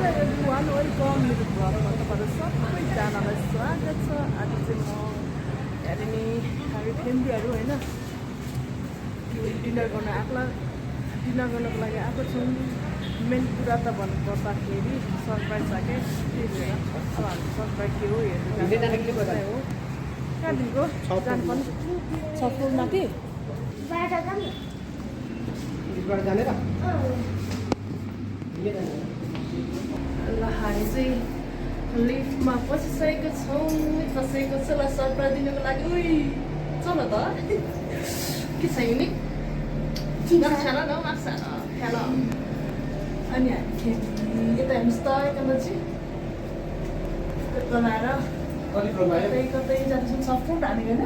everyone, welcome मेरो भ्लगमा तपाईहरु सबैजनालाई स्वागत छ। आज चाहिँ म हेरिनी हामी फ्यामिलीहरु हैन डिनर गर्नको लागि आएको छौँ। मेन कुरा त भन्नुपर्दाखेरि सरप्राइज छ के त्यही भएर अब हामी सरप्राइज के हो हेर्नु हो। कहाँदेखिको जानुपर्ने छ फुलमाथि जाने र ल हामी चाहिँ लिफ्टमा पसिसकेको छौँ। कसैको छ सरप्राइज दिनको लागि। उही चल त के छ युनिक नक्साला न नक्साला खेल। अनि हामी यता हेर्नुहोस् त एकैपछि बनाएर कतै कतै जान्छौँ। छ फुट हामी होइन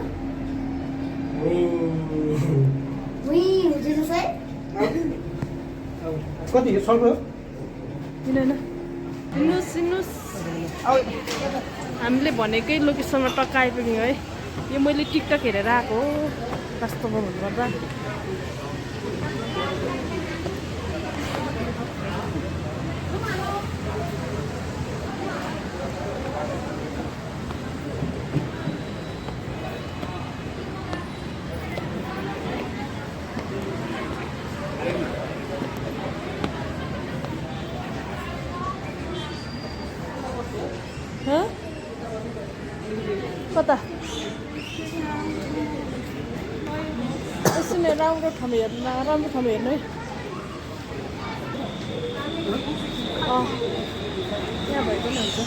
कति सर्भ किन होइन हिँड्नुहोस् हिँड्नुहोस्। हामीले भनेकै लोकेसनमा टक्क आइपुग्यौँ है। यो मैले टिकटक हेरेर आएको हो वास्तवमा भन्नुपर्दा। कता यसो नै राम्रो ठाउँ हेर्नु राम्रो ठाउँ हेर्नु है। यहाँ भएको नि हुन्छ।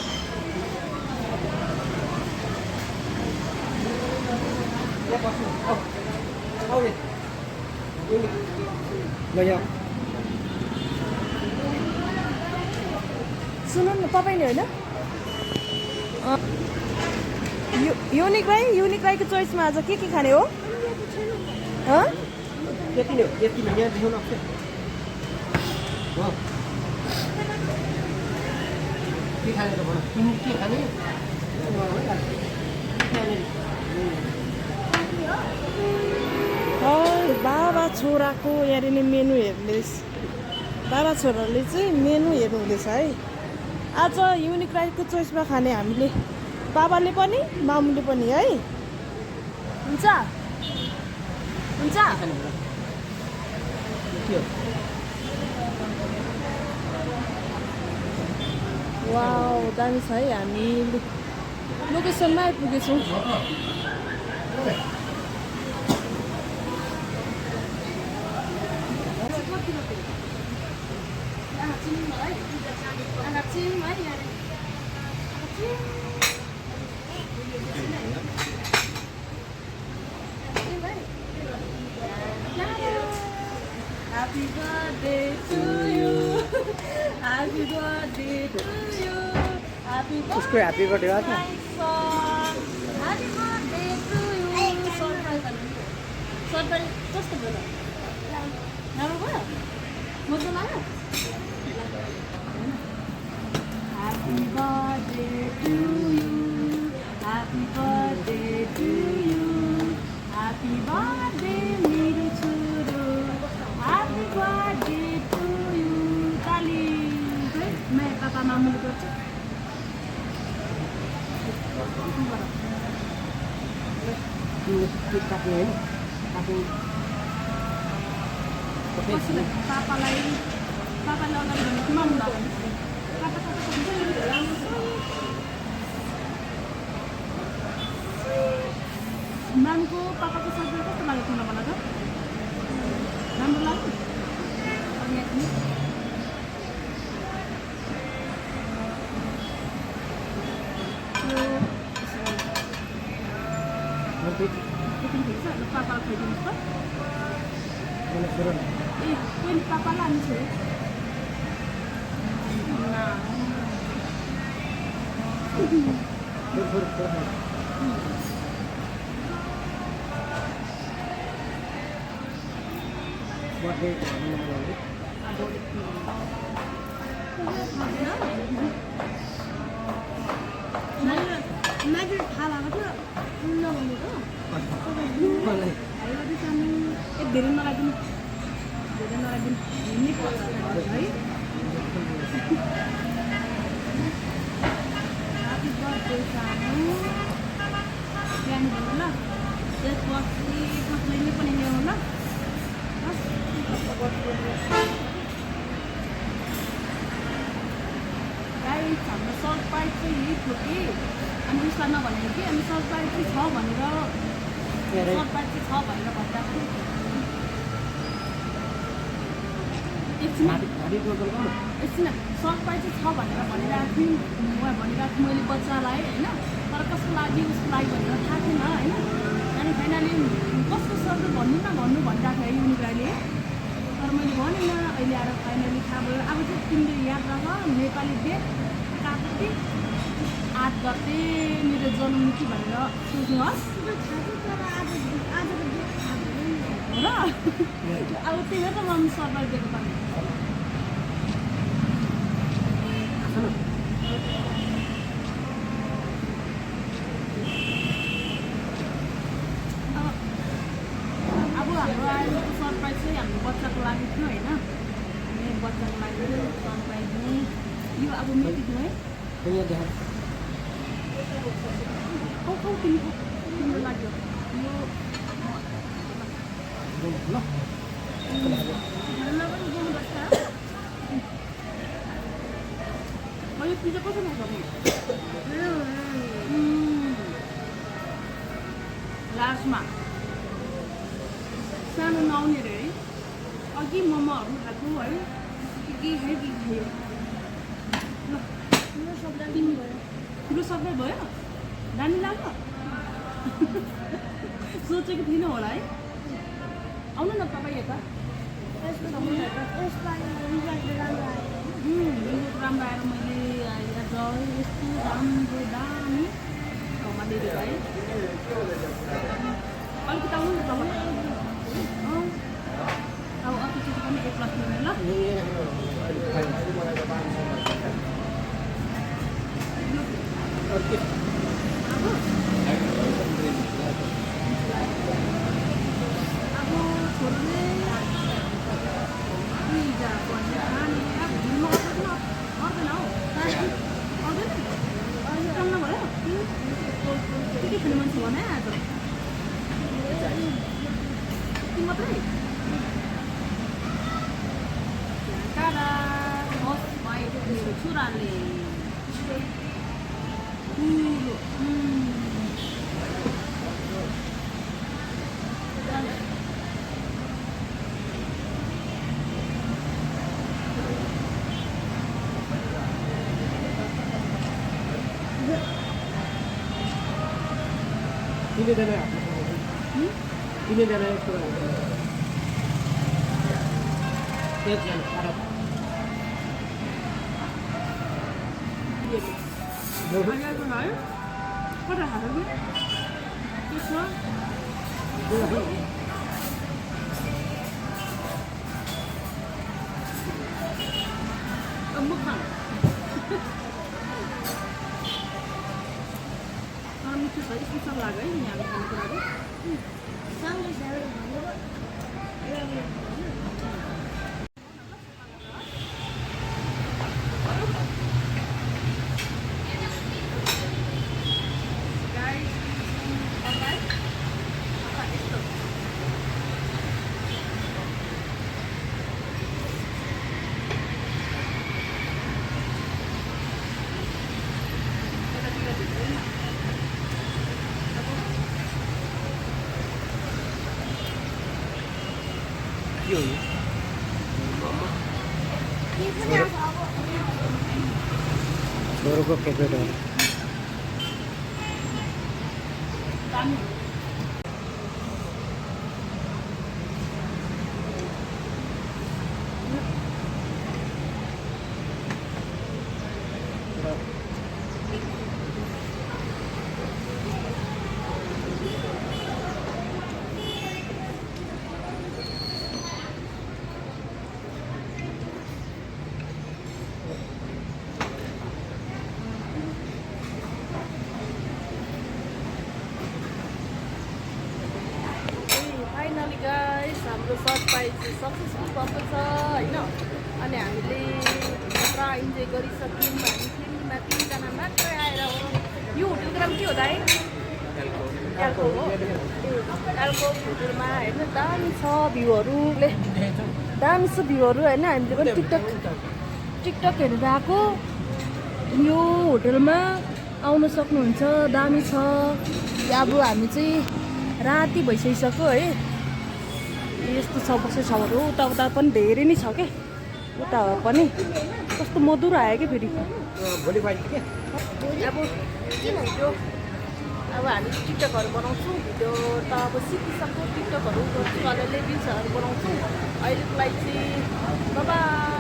सुन्नु न तपाईँ नि होइन युनिक राईको चोइसमा आज के खाने हो? यति नै हो, यति नै यहाँ देखाउनु आउँछ। के खाने त भन, तिमी के खाने? बाबा छोराको यहाँनिर मेनु हेर्दैछ। बाबा छोराले चाहिँ मेनु हेर्नु हुँदैछ है। आज युनिक राईको चोइसमा खाने हामीले, बाबाले पनि मामुले पनि है। हुन्छ हुन्छ वाउ दामी छ है। हामी लोकेसनमा आइपुगेछौँ। Happy birthday to you. Happy birthday to you. Happy birthday. उसको हैप्पी बर्थडे हो त। Happy birthday to you. Surprise कस्तो भयो? राम्रो भयो? मजा लाग्यो? Happy birthday to you. Happy birthday to you. Happy birthday मेरो छोरो. Happy birthday to you. ताली मैं पापा मामुले गर्छु। केक काट्ने होइन काट्ने पापाले अगाडि भनेको मामुलाई मामको पापाको सरप्राइज कस्तो लाग्यो तिमीलाई भन त? राम्रो लाग्यो? पापालाई खाइदिनुहोस् त। ए कोही पापालाई हामी छोड्यो। मैले थाहा भएको थियो नभनेको धेरै नलाइदिनु धेरै नलाइदिनु है। गाइस हाम्रो सरप्राइज चाहिँ यही थियो कि अनि उसलाई नभनेको कि अनि सरप्राइज चाहिँ छ भनेर सरप्राइज चाहिँ छ भनेर भन्दाखेरि एकछिन सरप्राइज चाहिँ छ भनेर भनिरहेको थिएँ भनिरहेको थिएँ मैले बच्चालाई होइन तर कसको लागि उसको लागि भनेर थाहा थिएन होइन अनि फाइनली कसको सरप्राइज भन्नु न भन्नु भनिरहेको थियो युनिभाइले तर मैले भनेन अहिले आएर फाइनली थाहा भयो अब चाहिँ तिमीले याद राख नेपाली डेट कार्तिक 8 गते मेरो जन्ममिति भनेर सोच्नुहोस् र अब त्यही हो त म सरप्राइज दिएको पाएँ अब हाम्रो आएको सरप्राइज चाहिँ हाम्रो बच्चाको लागि थियो होइन अनि बच्चाको लागि सरप्राइज दिउँ यो अब मेटिदिउँ है तिम्रो लागि यो यो पिज्जा कसो खान्छ लास्टमा सानो नआउने रे है अघि मोमोहरू खाएको है के खायो के खायो ल ठुलो सबै भयो दामी लाग्यो सोचेको थिइनँ होला है आउनु न तपाईँ यता राम्रो आएर मैले यस्तो राम्रो दामी ठाउँमा दिएको है अलिकति आउनु न तपाईँ अब अतिचोटि पनि 1 लाख दिने ल अब छोड्ने पिज्जा भन्ने खाने अब घुम्नु आउँदैन हौ आउँदैन काम नभयो के खाने मान्छे भने आज ती मात्रै काँडा होस् मेरो छोराले ठुलो तिनैजना यस्तो कता खाएको त्यसमा म खानु मिठो छ स्पेसल लाग्यो है यहाँ खानेकुराहरू के हो छोरोको फेभरेट हो फाइनली गाइस हाम्रो सरप्राइज सक्सेसफुल भएको छ होइन अनि हामीले पुरा इन्जोय गरिसक्यौँ हामी फिल्ममा 3 जना मात्रै आएर हो यो होटलको नाम के हो दाइ एल्को हो एल्को होटलमा हेर्नु दामी छ भ्यूहरूले दामी छ भ्यूहरू होइन हामीले पनि टिकटक हेरेर आएको यो होटलमा आउन सक्नुहुन्छ, दामी छ। अब हामी चाहिँ राति भइसकिसक्यो है। यस्तो छ बसेको ठाउँहरू उता पनि धेरै नै छ क्या। उता पनि कस्तो मधुर आयो क्या फेरि। भोलि पाइन्छ के अब हामी टिकटकहरू बनाउँछौँ, भिडियो त अब सिकिसक्यो, टिकटकहरू गर्छु, अलिअलि रिल्सहरू बनाउँछौँ। अहिलेको लागि चाहिँ बाइ।